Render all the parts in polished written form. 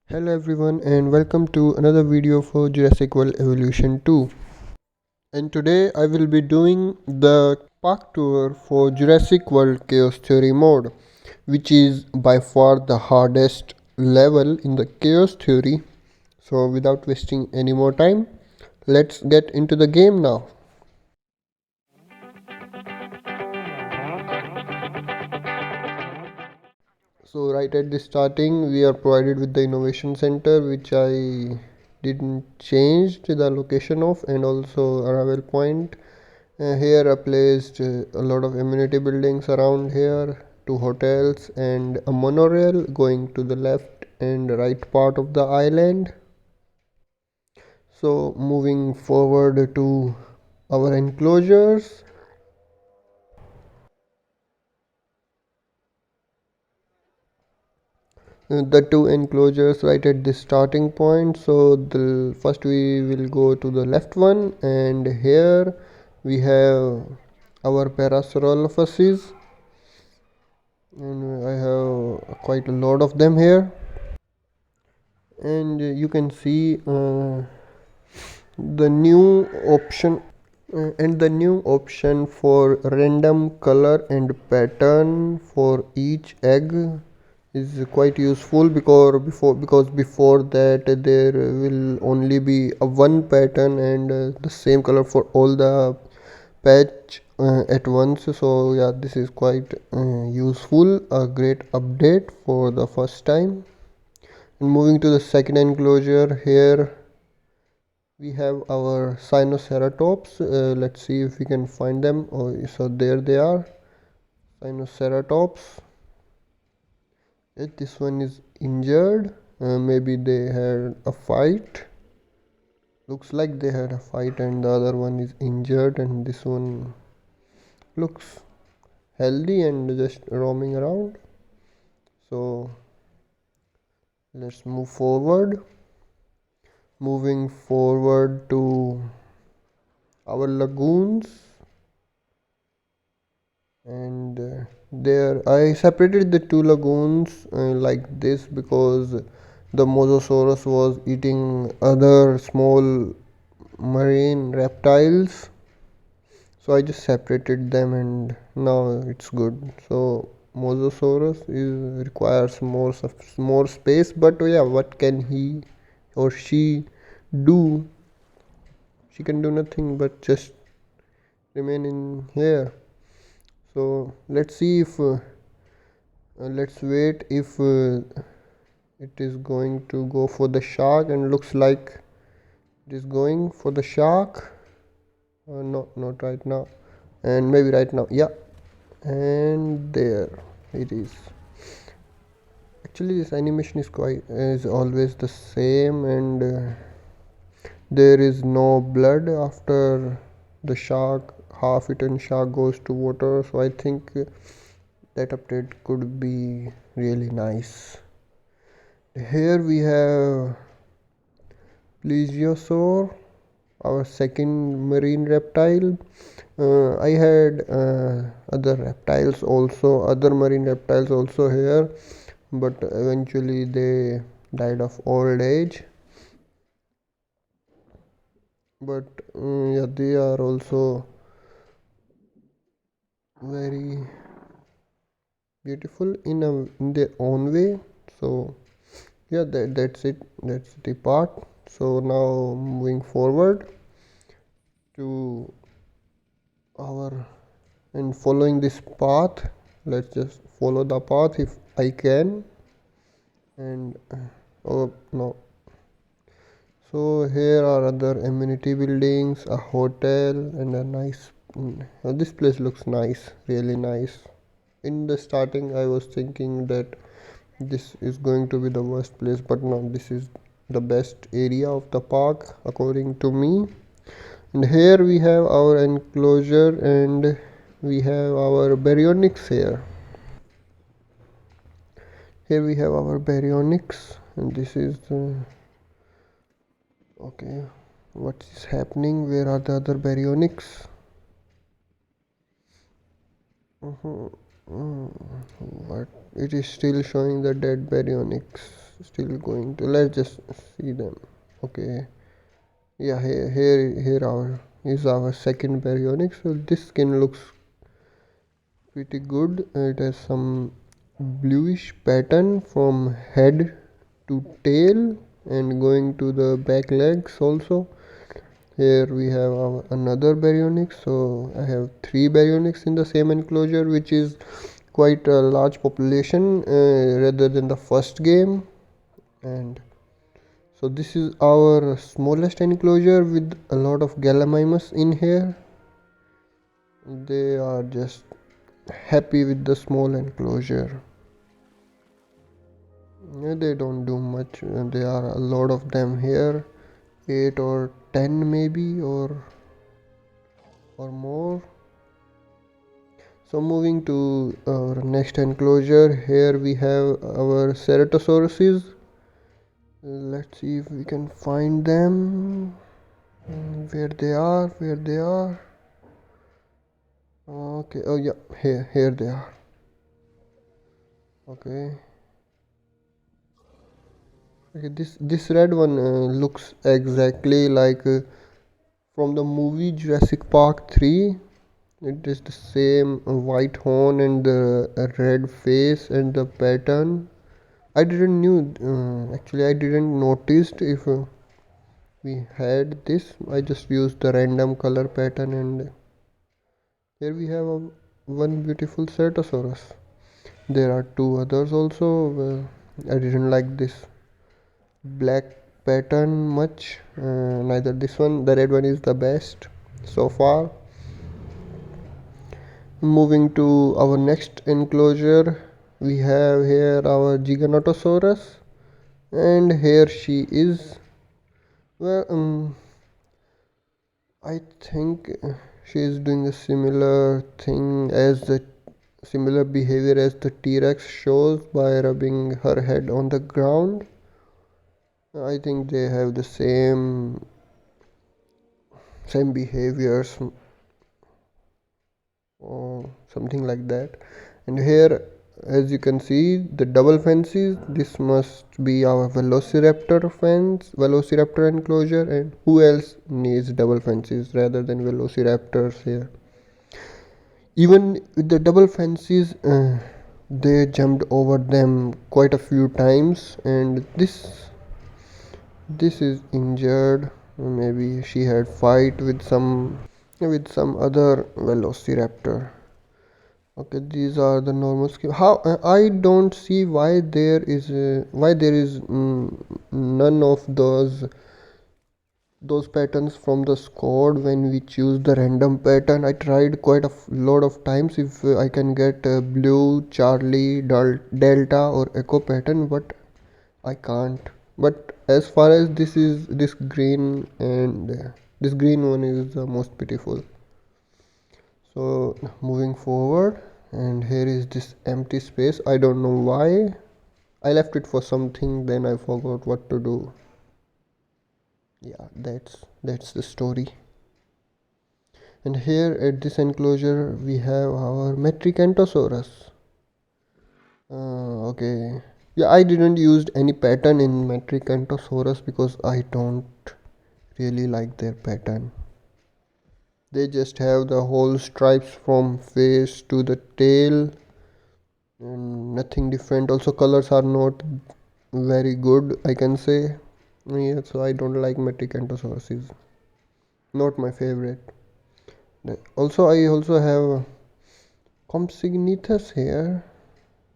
Hello everyone and welcome to another video for Jurassic World Evolution 2. And today I will be doing the park tour for Jurassic World Chaos Theory mode, which is by far the hardest level in the Chaos Theory. So without wasting any more time, let's get into the game now. So right at the starting we are provided with the Innovation Center, which I didn't change the location of, and also arrival point. Here I placed a lot of amenity buildings around here, two hotels and a monorail going to the left and right part of the island. So moving forward to our enclosures. The two enclosures right at the starting point. So the first we will go to the left one, and here we have our Parasol Offices, and I have quite a lot of them here. And you can see the new option and the new option for random color and pattern for each egg is quite useful, because before that there will only be a one pattern and the same color for all the patch at once. So yeah, this is quite useful, a great update for the first time. And moving to the second enclosure, here we have our Cyanoceratops. Let's see if we can find them. Oh, so there they are, Cyanoceratops. This one is injured. Maybe they had a fight. Looks like they had a fight, and the other one is injured, and this one looks healthy and just roaming around. So let's move forward. Moving forward to our lagoons, and there I separated the two lagoons like this, because the Mosasaurus was eating other small marine reptiles, so I just separated them and now it's good. So Mosasaurus is requires more space, but yeah, what can he or she do? She can do nothing but just remain in here. So let's see if let's wait if it is going to go for the shark, and looks like it is going for the shark. No, not right now, and maybe right now. Yeah, and there it is. Actually, this animation is always the same, and there is no blood after the shark. Half eaten shark goes to water, so I think that update could be really nice. Here we have plesiosaur, our second marine reptile. I had other marine reptiles also here, but eventually they died of old age. But yeah, they are also very beautiful in their own way. So yeah, that's the part. So now moving forward to our and following this path, let's just follow the path if I can. And oh no, so here are other amenity buildings, a hotel, and a nice this place looks nice, really nice. In the starting I was thinking that this is going to be the worst place, but no, this is the best area of the park according to me. And here we have our enclosure, and we have our baryonyx here. Here we have our baryonyx, and this is okay. What is happening? Where are the other baryonyx? What? It is still showing the dead baryonyx. still going to, let's just see them. Okay, yeah, here our is our second baryonyx. So this skin looks pretty good. It has some bluish pattern from head to tail and going to the back legs also. Here we have our another baryonyx. So I have three baryonyx in the same enclosure, which is quite a large population rather than the first game. And so this is our smallest enclosure with a lot of gallimimus in here. They are just happy with the small enclosure. Yeah, they don't do much. There are a lot of them here, 8 or 10 maybe, or more. So moving to our next enclosure, here we have our Ceratosauruses. Let's see if we can find them. Where they are, where they are. Okay, oh yeah, here they are. Okay. Okay, this red one looks exactly like from the movie Jurassic Park 3. It is the same white horn and the red face and the pattern. I didn't knew actually I didn't noticed if we had this. I just used the random color pattern, and here we have one beautiful Ceratosaurus. There are two others also. I didn't like this black pattern much. Neither this one, the red one is the best so far. Moving to our next enclosure, we have here our Giganotosaurus, and here she is. Well, I think she is doing a similar thing as the similar behavior as the T-Rex shows by rubbing her head on the ground. I think they have the same behaviors or something like that. And here, as you can see, the double fences. This must be our velociraptor enclosure. And who else needs double fences rather than velociraptors here? Even with the double fences, they jumped over them quite a few times, and this is injured. Maybe she had fight with some other velociraptor. Okay, these are the normal scheme. How I don't see why there is none of those patterns from the squad when we choose the random pattern. I tried quite a lot of times if I can get blue, Charlie, Delta or Echo pattern, but I can't. But as far as this green, and this green one is the most beautiful. So moving forward, and here is this empty space. I don't know why I left it for something, then I forgot what to do. Yeah, that's the story. And here at this enclosure we have our Metricantosaurus. Okay, yeah, I didn't use any pattern in Metricantosaurus because I don't really like their pattern. They just have the whole stripes from face to the tail and nothing different. Also colors are not very good, I can say. Yeah, so I don't like Metricantosaurus, is not my favorite. Also I also have Compsognathus here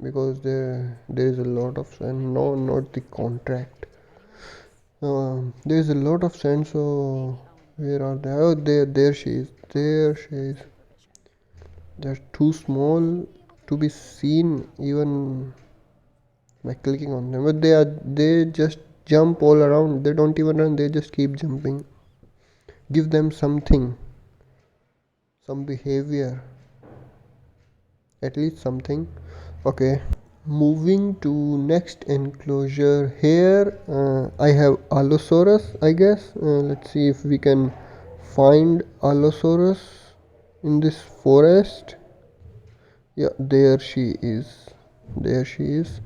because there is a lot of sand. No, not the contract. There is a lot of sand. So where are they? Oh, there she is. There she is. They're too small to be seen even by clicking on them. But they just jump all around. They don't even run. They just keep jumping. Give them something, some behavior, at least something. Okay. Moving to next enclosure, here I have Allosaurus, I guess. Let's see if we can find Allosaurus in this forest. Yeah, there she is. There she is.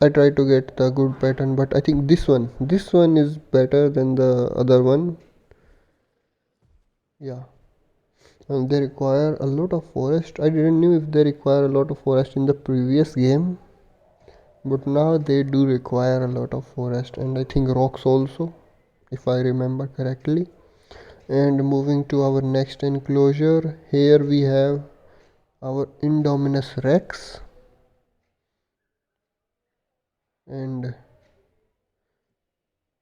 I try to get the good pattern, but I think this one is better than the other one. Yeah, and they require a lot of forest. I didn't know if they require a lot of forest in the previous game, but now they do require a lot of forest, and I think rocks also, if I remember correctly. And moving to our next enclosure, here we have our Indominus Rex, and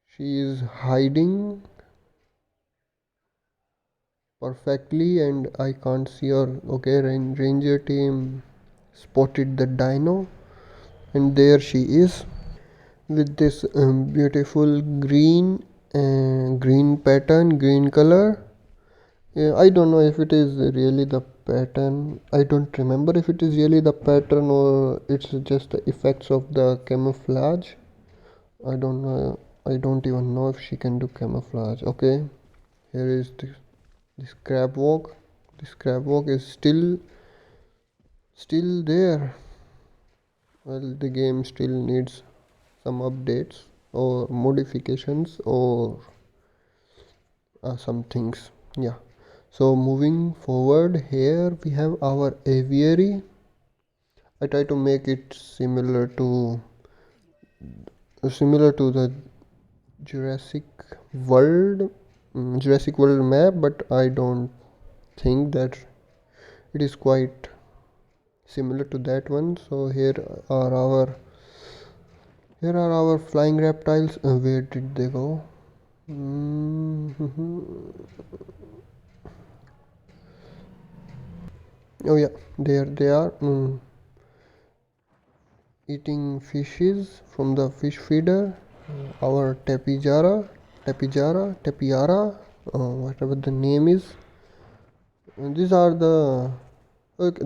she is hiding perfectly, and I can't see her. Okay, ranger team spotted the dino, and there she is with this beautiful green pattern, green color. Yeah, I don't know if it is really the pattern. I don't remember if it is really the pattern or it's just the effects of the camouflage. I don't know. I don't even know if she can do camouflage. Okay, here is this crab walk. This crab walk is still there. Well, the game still needs some updates or modifications or some things. Yeah. So moving forward, here we have our aviary. I try to make it similar to the Jurassic World Jurassic World map, but I don't think that it is quite similar to that one. So here are our flying reptiles. Where did they go? Oh yeah, there they are. Eating fishes from the fish feeder. Our tapiara, whatever the name is. And these are the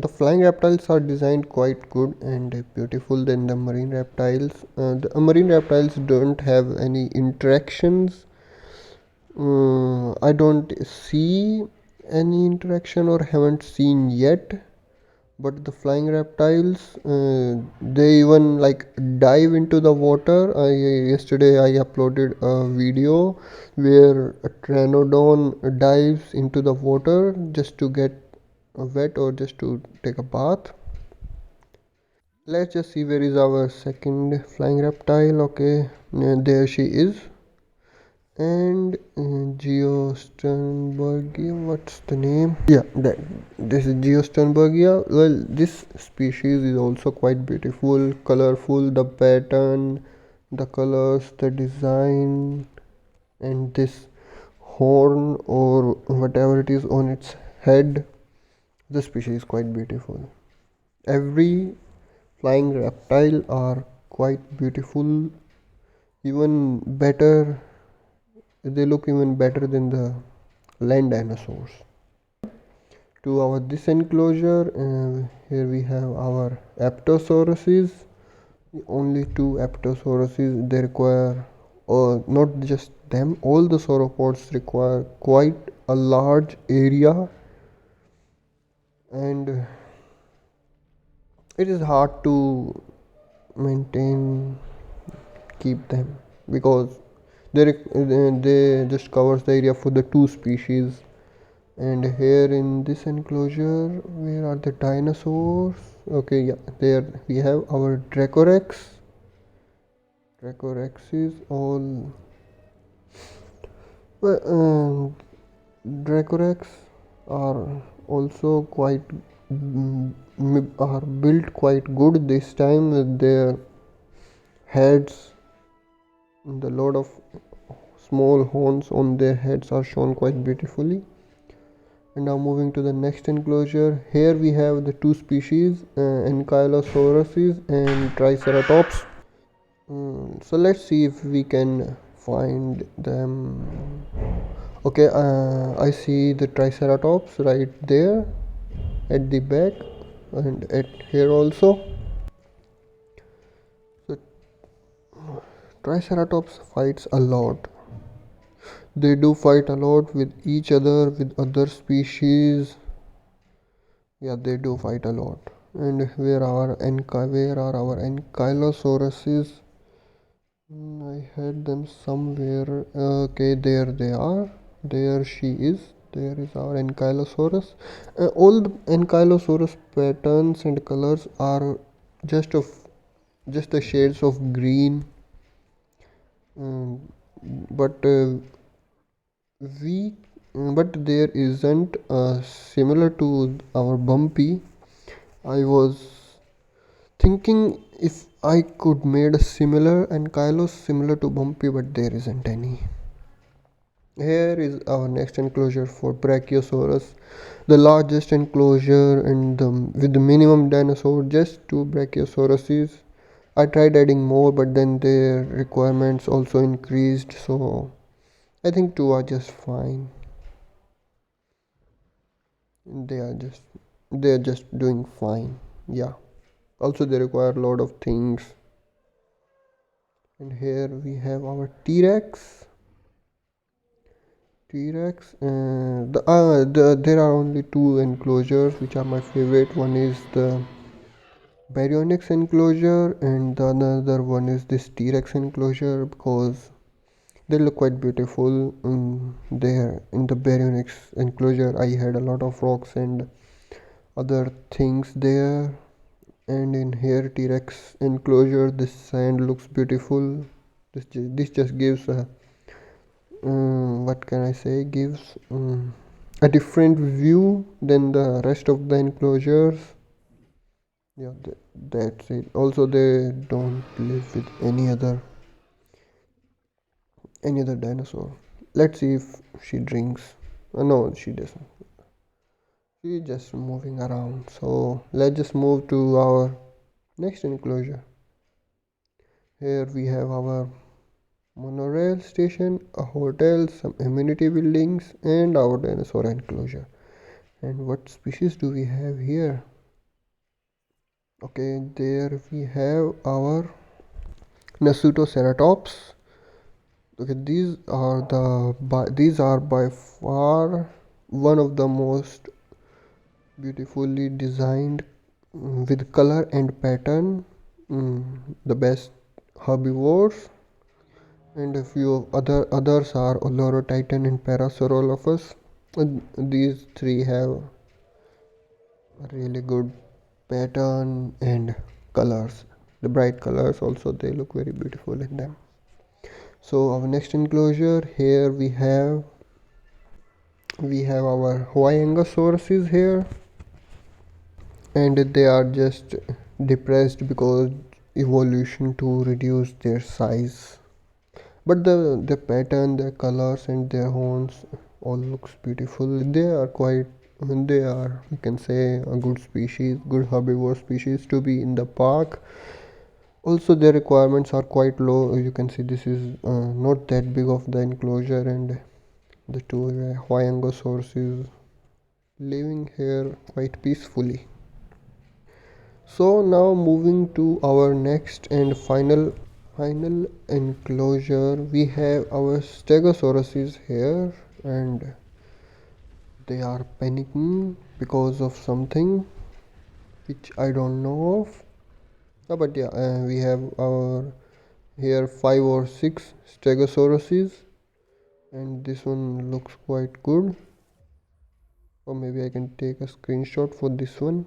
flying reptiles are designed quite good and beautiful than the marine reptiles. The marine reptiles don't have any interactions. I don't see any interaction or haven't seen yet. But the flying reptiles, they even like dive into the water. Yesterday I uploaded a video where a Pteranodon dives into the water just to get wet or just to take a bath. Let's just see where is our second flying reptile. Okay, there she is. And Geosternbergia, what's the name? Yeah, this is Geosternbergia. Well, this species is also quite beautiful, colorful, the pattern, the colors, the design, and this horn or whatever it is on its head. The species is quite beautiful. Every flying reptile are quite beautiful, even better. They look even better than the land dinosaurs. To our this enclosure, here we have our Aptosauruses. Only two Aptosauruses. They require, not just them, all the sauropods require quite a large area, and it is hard to maintain, keep them because they just covers the area for the two species. And here in this enclosure, where are the dinosaurs? Okay, yeah, there we have our Dracorex is all well, Dracorex are also quite are built quite good this time with their heads. The lot of small horns on their heads are shown quite beautifully. And now moving to the next enclosure, here we have the two species, Ankylosauruses and Triceratops. So let's see if we can find them. Okay, I see the Triceratops right there at the back and at here also. So Triceratops fights a lot. They do fight a lot with each other, with other species. Yeah, they do fight a lot. And where are our Ankylosauruses? I had them somewhere. Okay, there they are. There she is. There is our Ankylosaurus. All the Ankylosaurus patterns and colors are just of just the shades of green. Um, but we but there isn't similar to our Bumpy. I was thinking if I could made a similar Ankylos similar to Bumpy, but there isn't any. Here is our next enclosure for Brachiosaurus, the largest enclosure and with the minimum dinosaur, just two Brachiosauruses. I tried adding more, but then their requirements also increased, so I think two are just fine. They are just they are just doing fine. Yeah. Also, they require a lot of things. And here we have our T-Rex. T-Rex. There are only two enclosures which are my favorite. One is the Baryonyx enclosure, and the another one is this T-Rex enclosure because they look quite beautiful. There in the Baryonyx enclosure, I had a lot of rocks and other things there. And in here T-Rex enclosure, this sand looks beautiful. This just gives a what can I say? Gives a different view than the rest of the enclosures. Yeah, that's it. Also, they don't live with any other dinosaur. Let's see if she drinks. No, she doesn't. She's just moving around. So let's just move to our next enclosure. Here we have our monorail station, a hotel, some amenity buildings, and our dinosaur enclosure. And what species do we have here? Okay, there we have our Ceratosaurus. Okay, these are by far one of the most beautifully designed with color and pattern, the best herbivores, and a few others are Olorotitan and Parasol Offices. These three have a really good pattern and colors. The bright colors also, they look very beautiful in them. So our next enclosure, here we have our Hyoangosauruses here, and they are just depressed because evolution to reduce their size. But the pattern, their colors, and their horns all looks beautiful. They are, you can say, a good species, good herbivore species to be in the park. Also, their requirements are quite low. You can see this is not that big of the enclosure, and the two Hyoangosauruses living here quite peacefully. So now moving to our next and final enclosure, we have our Stegosauruses here, and they are panicking because of something which I don't know of. But yeah, we have our here 5 or 6 Stegosauruses, and this one looks quite good. Or maybe I can take a screenshot for this one.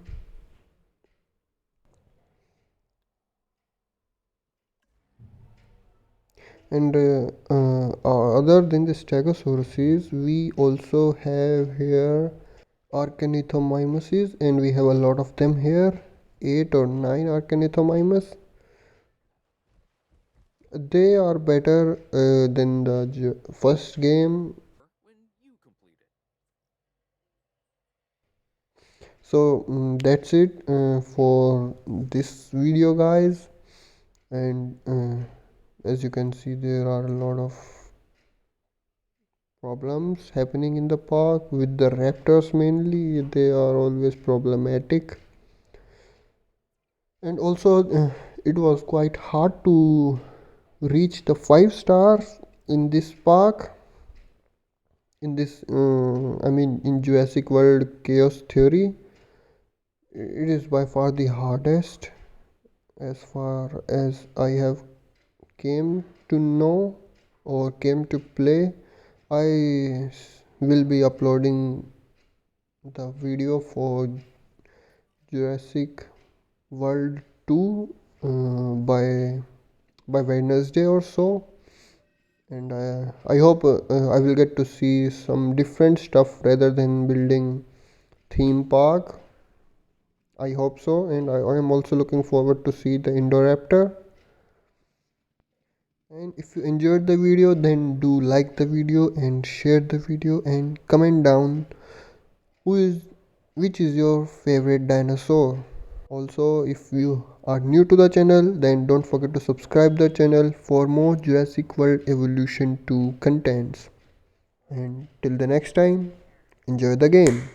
And other than the Stegosauruses, we also have here Arcanithomimuses, and we have a lot of them here, 8 or 9 Arcanithomimus. They are better than the first game. So that's it for this video, guys. And as you can see, there are a lot of problems happening in the park with the raptors. Mainly they are always problematic, and also it was quite hard to reach the 5 stars in this park, in this I mean in Jurassic World Chaos Theory. It is by far the hardest as far as I have came to know or came to play. Will be uploading the video for Jurassic World 2 by Wednesday or so, and I hope I will get to see some different stuff rather than building theme park. I hope so, and I am also looking forward to see the Indoraptor. And if you enjoyed the video, then do like the video and share the video and comment down who is which is your favorite dinosaur. Also, if you are new to the channel, then don't forget to subscribe the channel for more Jurassic World Evolution 2 contents. And till the next time, enjoy the game.